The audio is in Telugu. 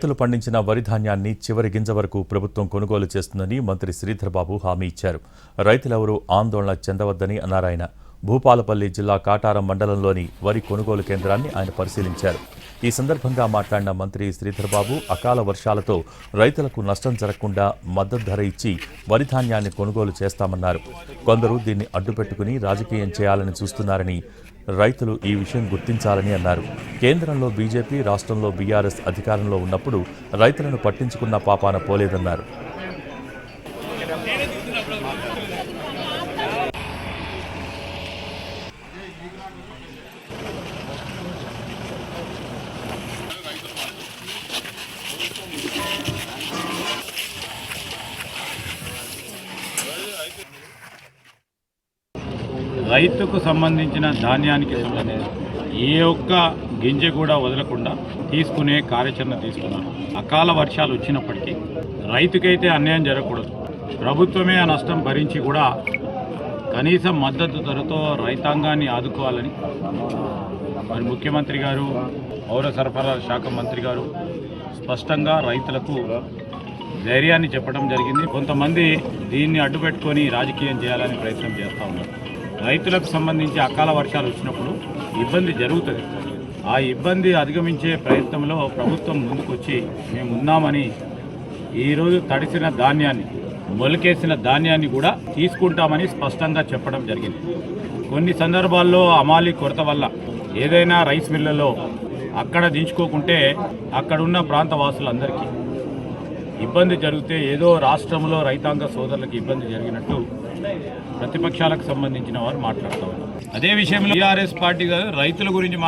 రైతులు పండించిన వరి ధాన్యాన్ని చివరి గింజ వరకు ప్రభుత్వం కొనుగోలు చేస్తుందని మంత్రి శ్రీధర్ బాబు హామీ ఇచ్చారు. రైతులెవరూ ఆందోళన చెందవద్దని అన్నారాయన. భూపాలపల్లి జిల్లా కాటారం మండలంలోని వరి కొనుగోలు కేంద్రాన్ని ఆయన పరిశీలించారు. ఈ సందర్భంగా మాట్లాడిన మంత్రి శ్రీధర్ బాబు అకాల వర్షాలతో రైతులకు నష్టం జరగకుండా మద్దతు ధర ఇచ్చి వరి ధాన్యాన్ని కొనుగోలు చేస్తామన్నారు. కొందరు దీన్ని అడ్డుపెట్టుకుని రాజకీయం చేయాలని చూస్తున్నారని, రైతులు ఈ విషయం గుర్తించాలని అన్నారు. కేంద్రంలో బీజేపీ, రాష్ట్రంలో బీఆర్ఎస్ అధికారంలో ఉన్నప్పుడు రైతులను పట్టించుకున్న పాపాన పోలేదన్నారు. రైతుకు సంబంధించిన ధాన్యానికి సంబంధించి ఏ ఒక్క గింజ కూడా వదలకుండా తీసుకునే కార్యాచరణ తీసుకున్నారు. అకాల వర్షాలు వచ్చినప్పటికీ రైతుకైతే అన్యాయం జరగకూడదు. ప్రభుత్వమే ఆ నష్టం భరించి కూడా కనీసం మద్దతు ధరతో రైతాంగాన్ని ఆదుకోవాలని మరి ముఖ్యమంత్రి గారు, పౌర సరఫరాల శాఖ మంత్రి గారు స్పష్టంగా రైతులకు ధైర్యాన్ని చెప్పడం జరిగింది. కొంతమంది దీన్ని అడ్డుపెట్టుకొని రాజకీయం చేయాలని ప్రయత్నం చేస్తూ ఉన్నారు. రైతులకు సంబంధించి అకాల వర్షాలు వచ్చినప్పుడు ఇబ్బంది జరుగుతుంది. ఆ ఇబ్బంది అధిగమించే ప్రయత్నంలో ప్రభుత్వం ముందుకొచ్చి మేము ఉన్నామని ఈరోజు తడిసిన ధాన్యాన్ని, మొలకేసిన ధాన్యాన్ని కూడా తీసుకుంటామని స్పష్టంగా చెప్పడం జరిగింది. కొన్ని సందర్భాల్లో అమాలి కొరత వల్ల ఏదైనా రైస్ మిల్లులో అక్కడ దించుకోకుంటే అక్కడున్న ప్రాంత వాసులందరికీ ఇబ్బంది జరిగితే ఏదో రాష్ట్రంలో రైతాంగ సోదరులకు ఇబ్బంది జరిగినట్టు ప్రతిపక్షాలకు సంబంధించిన వారు మాట్లాడుతూ ఉన్నారు. అదే విషయంలో టీఆర్ఎస్ పార్టీ రైతుల గురించి